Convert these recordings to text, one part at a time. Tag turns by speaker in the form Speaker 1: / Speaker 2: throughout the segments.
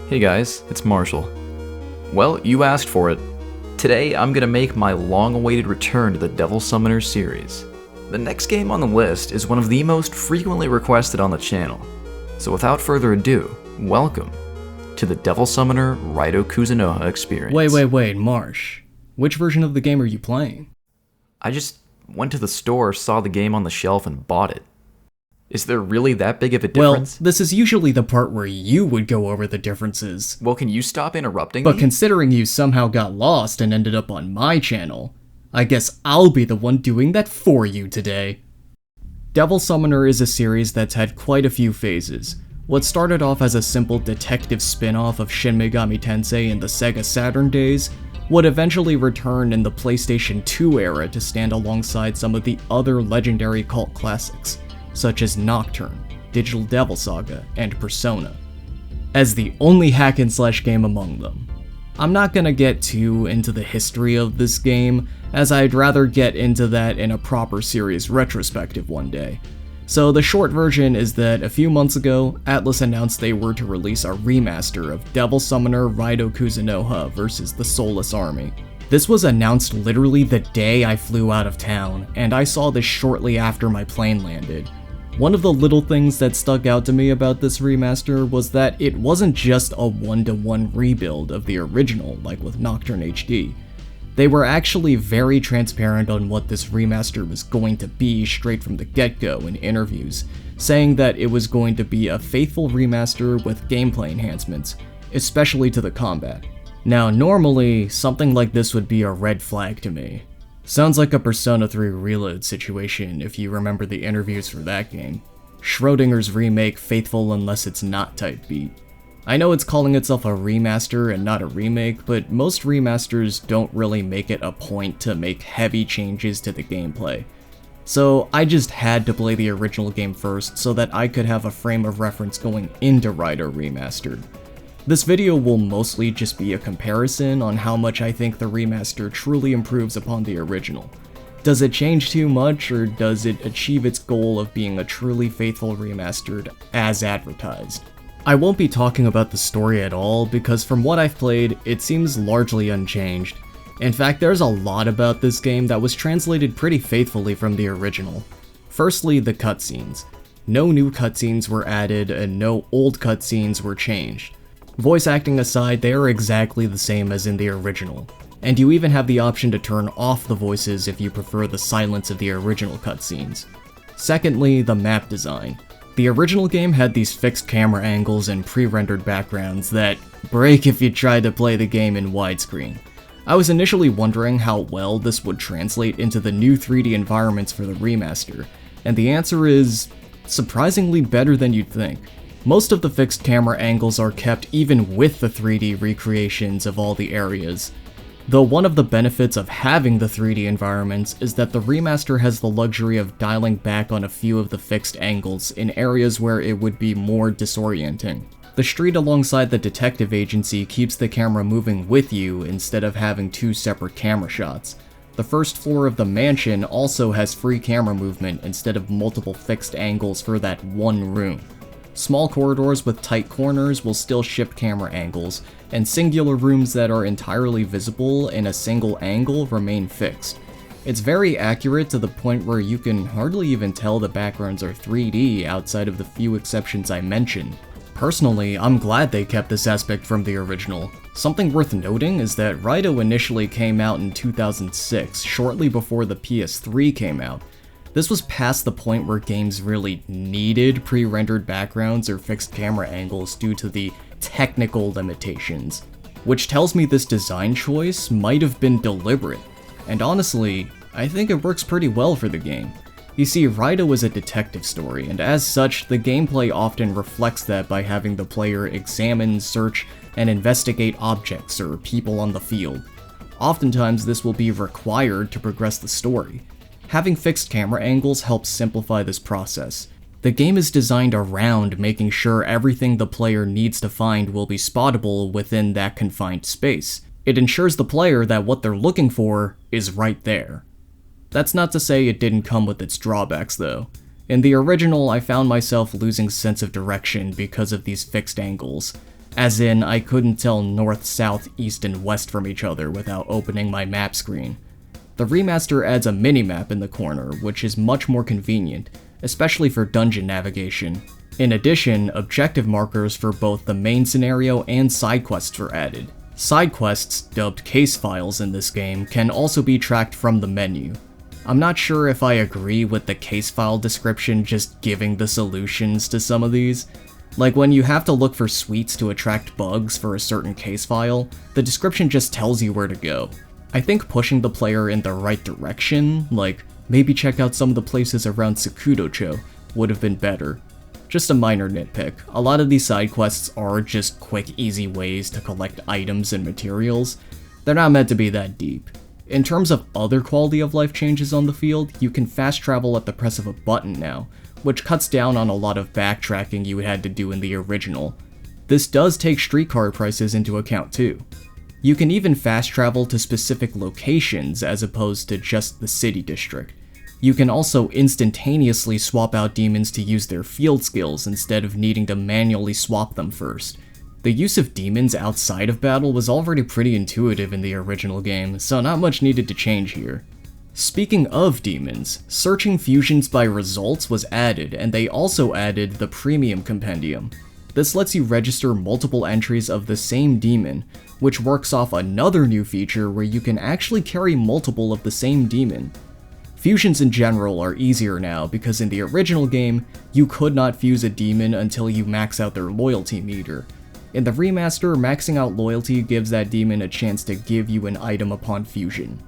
Speaker 1: Hey guys, it's Marshall. Well, you asked for it. Today I'm gonna make my long-awaited return to the Devil Summoner series. The next game on the list is one of the most frequently requested on the channel. So without further ado, welcome to the Devil Summoner Raidou Kuzunoha experience.
Speaker 2: Wait, Marsh. Which version of the game are you playing?
Speaker 1: I just went to the store, saw the game on the shelf, and bought it. Is there really that big of a difference?
Speaker 2: Well, this is usually the part where you would go over the differences.
Speaker 1: Well, can you stop interrupting
Speaker 2: But
Speaker 1: me?
Speaker 2: considering you somehow got lost and ended up on my channel, I guess I'll be the one doing that for you today. Devil Summoner is a series that's had quite a few phases. What started off as a simple detective spin-off of Shin Megami Tensei in the Sega Saturn days would eventually return in the PlayStation 2 era to stand alongside some of the other legendary cult classics, such as Nocturne, Digital Devil Saga, and Persona, as the only hack-and-slash game among them. I'm not gonna get too into the history of this game, as I'd rather get into that in a proper series retrospective one day. So the short version is that a few months ago, Atlus announced they were to release a remaster of Devil Summoner Raidou Kuzunoha vs. the Soulless Army. This was announced literally the day I flew out of town, and I saw this shortly after my plane landed. One of the little things that stuck out to me about this remaster was that it wasn't just a one-to-one rebuild of the original like with Nocturne HD. They were actually very transparent on what this remaster was going to be straight from the get-go in interviews, saying that it was going to be a faithful remaster with gameplay enhancements, especially to the combat. Now normally, something like this would be a red flag to me. Sounds like a Persona 3 Reload situation if you remember the interviews for that game. Schrodinger's remake faithful unless it's not type beat. I know it's calling itself a remaster and not a remake, but most remasters don't really make it a point to make heavy changes to the gameplay. So I just had to play the original game first so that I could have a frame of reference going into Raidou Remastered. This video will mostly just be a comparison on how much I think the remaster truly improves upon the original. Does it change too much, or does it achieve its goal of being a truly faithful remastered as advertised? I won't be talking about the story at all because from what I've played, it seems largely unchanged. In fact, there's a lot about this game that was translated pretty faithfully from the original. Firstly, the cutscenes. No new cutscenes were added and no old cutscenes were changed. Voice acting aside, they are exactly the same as in the original, and you even have the option to turn off the voices if you prefer the silence of the original cutscenes. Secondly, the map design. The original game had these fixed camera angles and pre-rendered backgrounds that break if you try to play the game in widescreen. I was initially wondering how well this would translate into the new 3D environments for the remaster, and the answer is surprisingly better than you'd think. Most of the fixed camera angles are kept even with the 3D recreations of all the areas, though one of the benefits of having the 3D environments is that the remaster has the luxury of dialing back on a few of the fixed angles in areas where it would be more disorienting. The street alongside the detective agency keeps the camera moving with you instead of having two separate camera shots. The first floor of the mansion also has free camera movement instead of multiple fixed angles for that one room. Small corridors with tight corners will still shift camera angles, and singular rooms that are entirely visible in a single angle remain fixed. It's very accurate to the point where you can hardly even tell the backgrounds are 3D outside of the few exceptions I mentioned. Personally, I'm glad they kept this aspect from the original. Something worth noting is that Raidou initially came out in 2006, shortly before the PS3 came out. This was past the point where games really needed pre-rendered backgrounds or fixed camera angles due to the technical limitations, which tells me this design choice might have been deliberate, and honestly, I think it works pretty well for the game. You see, Raidou is a detective story, and as such, the gameplay often reflects that by having the player examine, search, and investigate objects or people on the field. Oftentimes, this will be required to progress the story. Having fixed camera angles helps simplify this process. The game is designed around making sure everything the player needs to find will be spottable within that confined space. It ensures the player that what they're looking for is right there. That's not to say it didn't come with its drawbacks though. In the original, I found myself losing sense of direction because of these fixed angles. As in, I couldn't tell north, south, east, and west from each other without opening my map screen. The remaster adds a minimap in the corner, which is much more convenient, especially for dungeon navigation. In addition, objective markers for both the main scenario and side quests were added. Side quests, dubbed case files in this game, can also be tracked from the menu. I'm not sure if I agree with the case file description just giving the solutions to some of these. Like when you have to look for sweets to attract bugs for a certain case file, the description just tells you where to go. I think pushing the player in the right direction, like maybe check out some of the places around Sakudocho, would have been better. Just a minor nitpick, a lot of these side quests are just quick, easy ways to collect items and materials. They're not meant to be that deep. In terms of other quality of life changes on the field, you can fast travel at the press of a button now, which cuts down on a lot of backtracking you had to do in the original. This does take streetcar prices into account too. You can even fast travel to specific locations as opposed to just the city district. You can also instantaneously swap out demons to use their field skills instead of needing to manually swap them first. The use of demons outside of battle was already pretty intuitive in the original game, so not much needed to change here. Speaking of demons, searching fusions by results was added, and they also added the Premium Compendium. This lets you register multiple entries of the same demon, which works off another new feature where you can actually carry multiple of the same demon. Fusions in general are easier now because in the original game, you could not fuse a demon until you max out their loyalty meter. In the remaster, maxing out loyalty gives that demon a chance to give you an item upon fusion.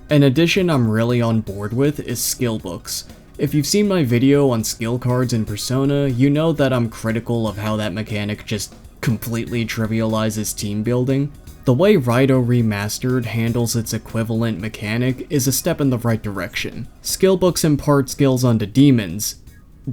Speaker 2: An addition I'm really on board with is skill books. If you've seen my video on skill cards in Persona, you know that I'm critical of how that mechanic just completely trivializes team building. The way Raidou Remastered handles its equivalent mechanic is a step in the right direction. Skill books impart skills onto demons.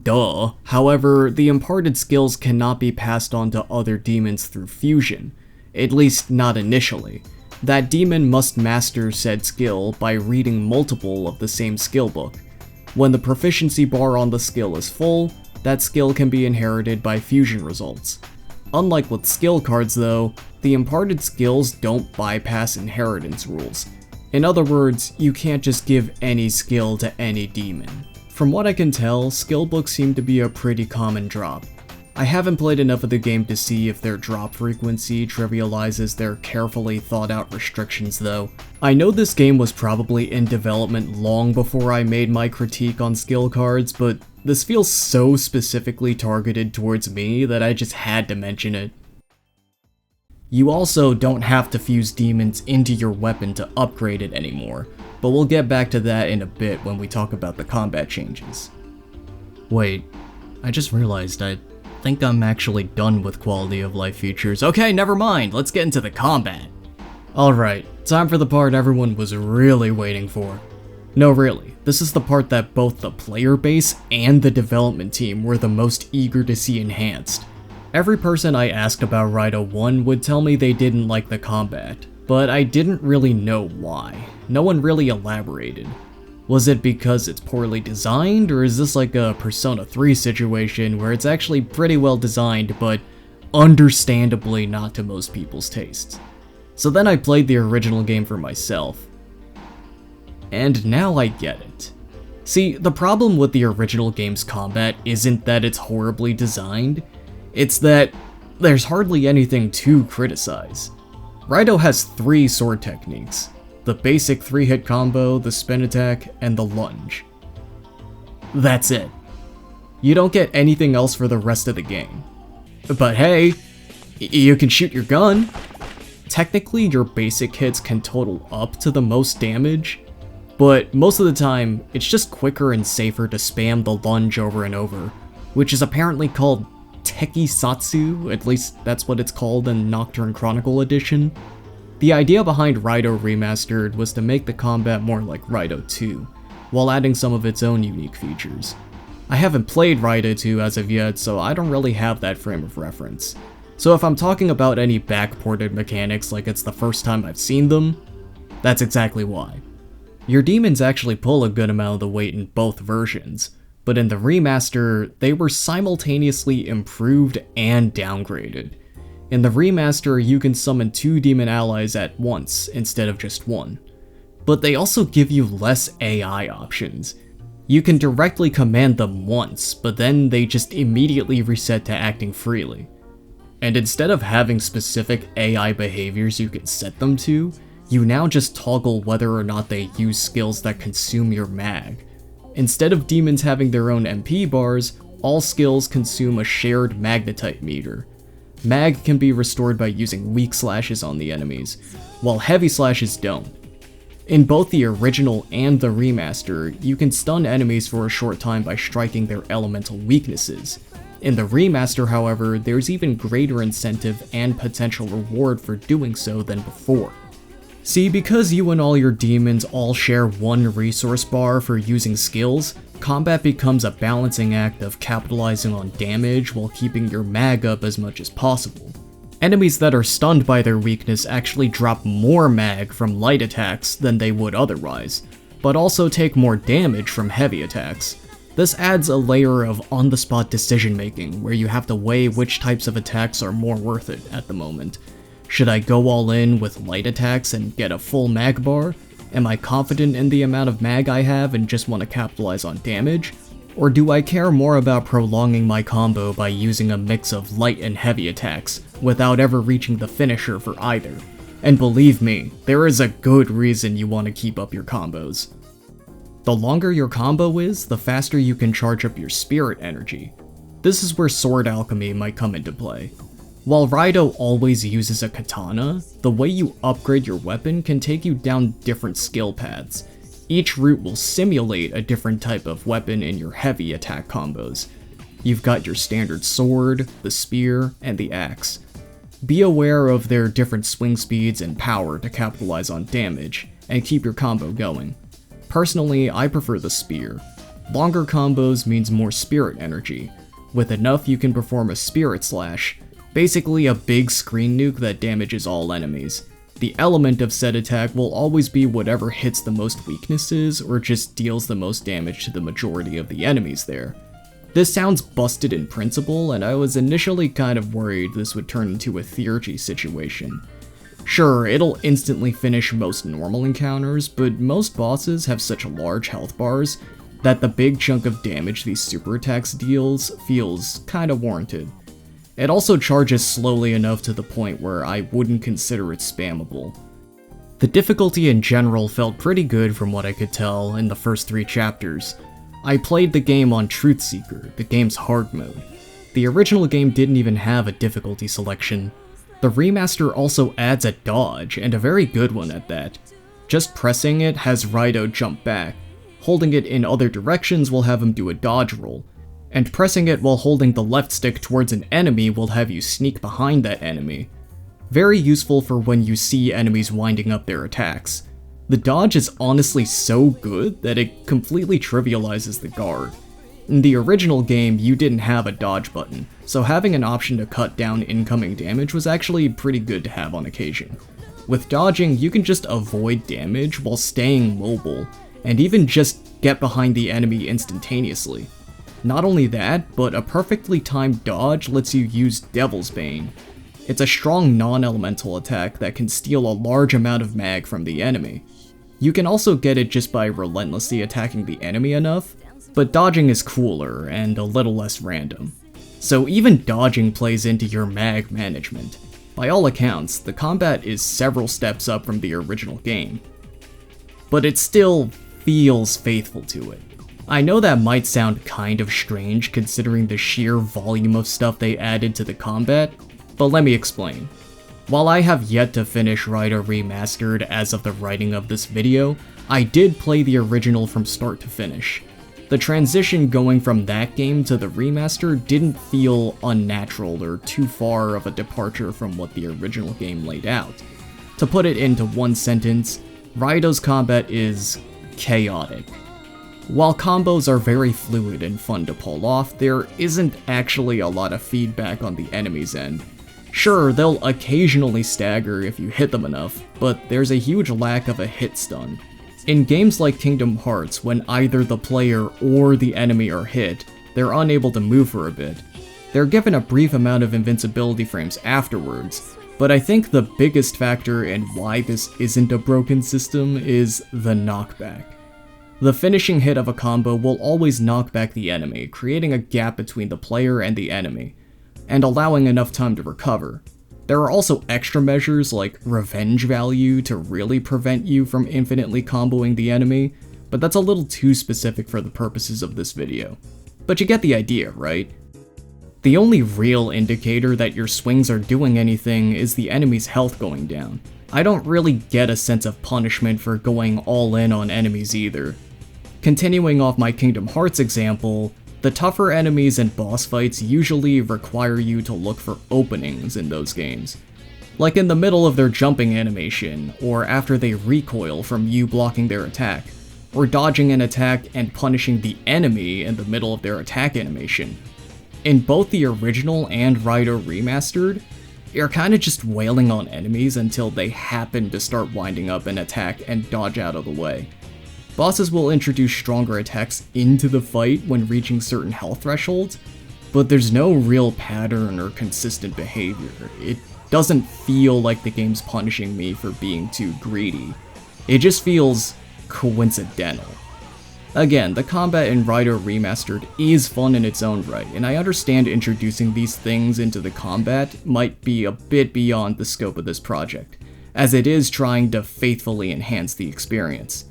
Speaker 2: Duh. However, the imparted skills cannot be passed on to other demons through fusion. At least not initially. That demon must master said skill by reading multiple of the same skill book. When the proficiency bar on the skill is full, that skill can be inherited by fusion results. Unlike with skill cards though, the imparted skills don't bypass inheritance rules. In other words, you can't just give any skill to any demon. From what I can tell, skill books seem to be a pretty common drop. I haven't played enough of the game to see if their drop frequency trivializes their carefully thought out restrictions though. I know this game was probably in development long before I made my critique on skill cards, but this feels so specifically targeted towards me that I just had to mention it. You also don't have to fuse demons into your weapon to upgrade it anymore, but we'll get back to that in a bit when we talk about the combat changes. Wait, I just realized I think I'm actually done with quality of life features. Okay, never mind, let's get into the combat. Alright, time for the part everyone was really waiting for. No, really, this is the part that both the player base and the development team were the most eager to see enhanced. Every person I asked about Raidou 1 would tell me they didn't like the combat, but I didn't really know why. No one really elaborated. Was it because it's poorly designed, or is this like a Persona 3 situation where it's actually pretty well designed, but understandably not to most people's tastes? So then I played the original game for myself. And now I get it. See, the problem with the original game's combat isn't that it's horribly designed, it's that there's hardly anything to criticize. Raidou has 3 sword techniques: the basic 3-hit combo, the spin attack, and the lunge. That's it. You don't get anything else for the rest of the game. But hey, you can shoot your gun. Technically, your basic hits can total up to the most damage, but most of the time, it's just quicker and safer to spam the lunge over and over, which is apparently called Tekisatsu, at least that's what it's called in Nocturne Chronicle Edition. The idea behind Raidou Remastered was to make the combat more like Raidou 2, while adding some of its own unique features. I haven't played Raidou 2 as of yet, so I don't really have that frame of reference. So if I'm talking about any backported mechanics like it's the first time I've seen them, that's exactly why. Your demons actually pull a good amount of the weight in both versions, but in the remaster, they were simultaneously improved and downgraded. In the remaster, you can summon 2 demon allies at once instead of just 1. But they also give you less AI options. You can directly command them once, but then they just immediately reset to acting freely. And instead of having specific AI behaviors you can set them to, you now just toggle whether or not they use skills that consume your mag. Instead of demons having their own MP bars, all skills consume a shared magnetite meter. Mag can be restored by using weak slashes on the enemies, while heavy slashes don't. In both the original and the remaster, you can stun enemies for a short time by striking their elemental weaknesses. In the remaster, however, there's even greater incentive and potential reward for doing so than before. See, because you and all your demons all share one resource bar for using skills, combat becomes a balancing act of capitalizing on damage while keeping your mag up as much as possible. Enemies that are stunned by their weakness actually drop more mag from light attacks than they would otherwise, but also take more damage from heavy attacks. This adds a layer of on-the-spot decision-making where you have to weigh which types of attacks are more worth it at the moment. Should I go all in with light attacks and get a full mag bar? Am I confident in the amount of mag I have and just want to capitalize on damage? Or do I care more about prolonging my combo by using a mix of light and heavy attacks, without ever reaching the finisher for either? And believe me, there is a good reason you want to keep up your combos. The longer your combo is, the faster you can charge up your spirit energy. This is where sword alchemy might come into play. While Raidou always uses a katana, the way you upgrade your weapon can take you down different skill paths. Each route will simulate a different type of weapon in your heavy attack combos. You've got your standard sword, the spear, and the axe. Be aware of their different swing speeds and power to capitalize on damage, and keep your combo going. Personally, I prefer the spear. Longer combos means more spirit energy. With enough, you can perform a spirit slash, basically a big screen nuke that damages all enemies. The element of said attack will always be whatever hits the most weaknesses or just deals the most damage to the majority of the enemies there. This sounds busted in principle, and I was initially kind of worried this would turn into a theurgy situation. Sure, it'll instantly finish most normal encounters, but most bosses have such large health bars that the big chunk of damage these super attacks deals feels kinda warranted. It also charges slowly enough to the point where I wouldn't consider it spammable. The difficulty in general felt pretty good from what I could tell in the first 3 chapters. I played the game on Truthseeker, the game's hard mode. The original game didn't even have a difficulty selection. The remaster also adds a dodge, and a very good one at that. Just pressing it has Raidou jump back. Holding it in other directions will have him do a dodge roll. And pressing it while holding the left stick towards an enemy will have you sneak behind that enemy. Very useful for when you see enemies winding up their attacks. The dodge is honestly so good that it completely trivializes the guard. In the original game, you didn't have a dodge button, so having an option to cut down incoming damage was actually pretty good to have on occasion. With dodging, you can just avoid damage while staying mobile, and even just get behind the enemy instantaneously. Not only that, but a perfectly timed dodge lets you use Devil's Bane. It's a strong non-elemental attack that can steal a large amount of mag from the enemy. You can also get it just by relentlessly attacking the enemy enough, but dodging is cooler and a little less random. So even dodging plays into your mag management. By all accounts, the combat is several steps up from the original game. But it still feels faithful to it. I know that might sound kind of strange considering the sheer volume of stuff they added to the combat, but let me explain. While I have yet to finish Raidou Remastered as of the writing of this video, I did play the original from start to finish. The transition going from that game to the remaster didn't feel unnatural or too far of a departure from what the original game laid out. To put it into one sentence, Raidou's combat is chaotic. While combos are very fluid and fun to pull off, there isn't actually a lot of feedback on the enemy's end. Sure, they'll occasionally stagger if you hit them enough, but there's a huge lack of a hit stun. In games like Kingdom Hearts, when either the player or the enemy are hit, they're unable to move for a bit. They're given a brief amount of invincibility frames afterwards, but I think the biggest factor in why this isn't a broken system is the knockback. The finishing hit of a combo will always knock back the enemy, creating a gap between the player and the enemy, and allowing enough time to recover. There are also extra measures like revenge value to really prevent you from infinitely comboing the enemy, but that's a little too specific for the purposes of this video. But you get the idea, right? The only real indicator that your swings are doing anything is the enemy's health going down. I don't really get a sense of punishment for going all in on enemies either. Continuing off my Kingdom Hearts example, the tougher enemies and boss fights usually require you to look for openings in those games. Like in the middle of their jumping animation, or after they recoil from you blocking their attack, or dodging an attack and punishing the enemy in the middle of their attack animation. In both the original and Raidou Remastered, you're kinda just wailing on enemies until they happen to start winding up an attack and dodge out of the way. Bosses will introduce stronger attacks into the fight when reaching certain health thresholds, but there's no real pattern or consistent behavior. It doesn't feel like the game's punishing me for being too greedy. It just feels coincidental. Again, the combat in Raidou Remastered is fun in its own right, and I understand introducing these things into the combat might be a bit beyond the scope of this project, as it is trying to faithfully enhance the experience.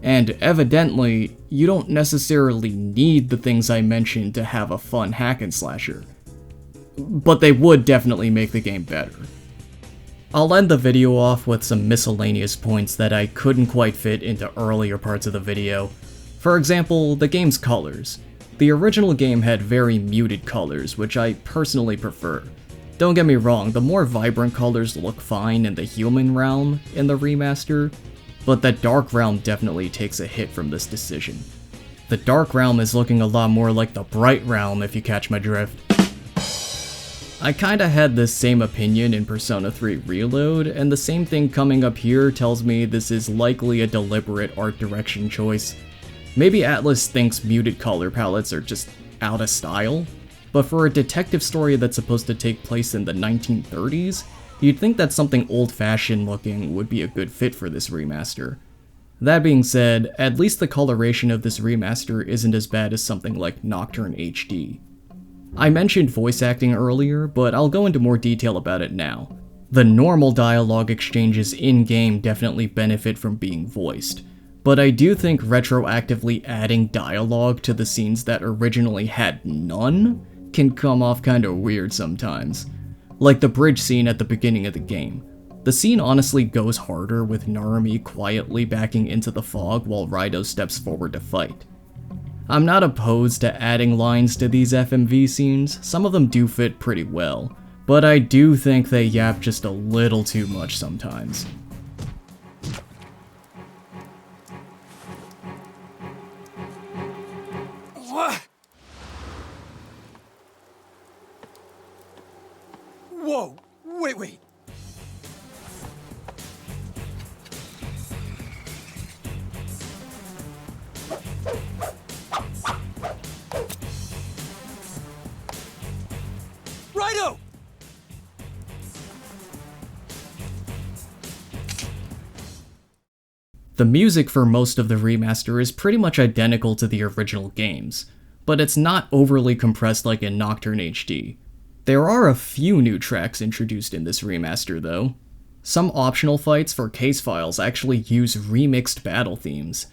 Speaker 2: And evidently, you don't necessarily need the things I mentioned to have a fun hack and slasher, but they would definitely make the game better. I'll end the video off with some miscellaneous points that I couldn't quite fit into earlier parts of the video. For example, the game's colors. The original game had very muted colors, which I personally prefer. Don't get me wrong, the more vibrant colors look fine in the human realm in the remaster, but the Dark Realm definitely takes a hit from this decision. The Dark Realm is looking a lot more like the Bright Realm, if you catch my drift. I kinda had this same opinion in Persona 3 Reload, and the same thing coming up here tells me this is likely a deliberate art direction choice. Maybe Atlus thinks muted color palettes are just out of style, but for a detective story that's supposed to take place in the 1930s, you'd think that something old-fashioned looking would be a good fit for this remaster. That being said, at least the coloration of this remaster isn't as bad as something like Nocturne HD. I mentioned voice acting earlier, but I'll go into more detail about it now. The normal dialogue exchanges in-game definitely benefit from being voiced, but I do think retroactively adding dialogue to the scenes that originally had none can come off kinda weird sometimes. Like the bridge scene at the beginning of the game. The scene honestly goes harder with Narumi quietly backing into the fog while Raidou steps forward to fight. I'm not opposed to adding lines to these FMV scenes, some of them do fit pretty well, but I do think they yap just a little too much sometimes.
Speaker 3: What? Whoa! Wait! Raidou!
Speaker 2: The music for most of the remaster is pretty much identical to the original games, but it's not overly compressed like in Nocturne HD. There are a few new tracks introduced in this remaster though. Some optional fights for case files actually use remixed battle themes.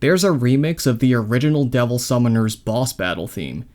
Speaker 2: There's a remix of the original Devil Summoner's boss battle theme.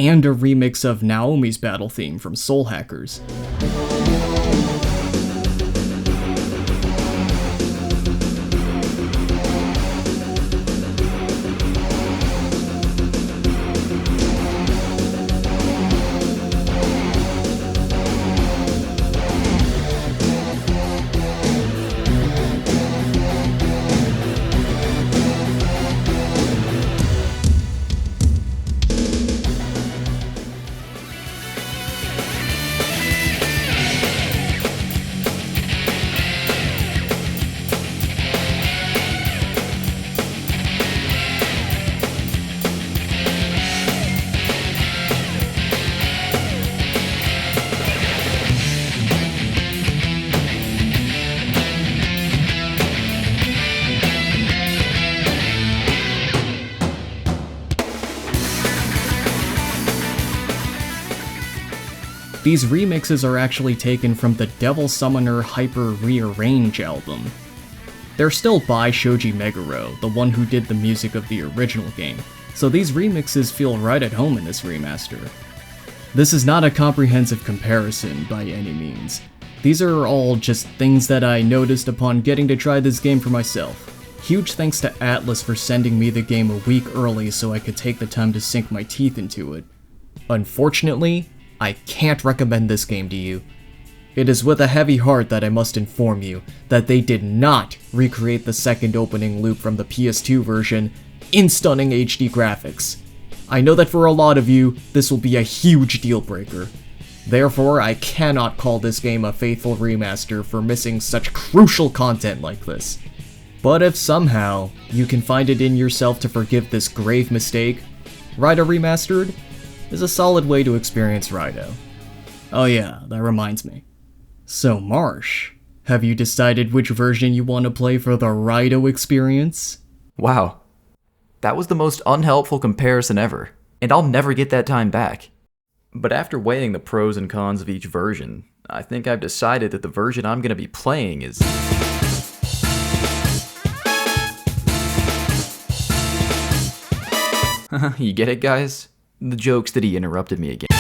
Speaker 2: and a remix of Naomi's battle theme from Soul Hackers. These remixes are actually taken from the Devil Summoner Hyper Rearrange album. They're still by Shoji Meguro, the one who did the music of the original game, so these remixes feel right at home in this remaster. This is not a comprehensive comparison by any means. These are all just things that I noticed upon getting to try this game for myself. Huge thanks to Atlus for sending me the game a week early so I could take the time to sink my teeth into it. Unfortunately, I can't recommend this game to you. It is with a heavy heart that I must inform you that they did not recreate the second opening loop from the PS2 version in stunning HD graphics. I know that for a lot of you, this will be a huge deal breaker. Therefore, I cannot call this game a faithful remaster for missing such crucial content like this. But if somehow you can find it in yourself to forgive this grave mistake, Raidou Remastered is a solid way to experience Raidou. Oh yeah, that reminds me. So Marsh, have you decided which version you want to play for the Raidou experience?
Speaker 1: Wow. That was the most unhelpful comparison ever, and I'll never get that time back. But after weighing the pros and cons of each version, I think I've decided that the version I'm going to be playing is... You get it, guys? The joke's that he interrupted me again.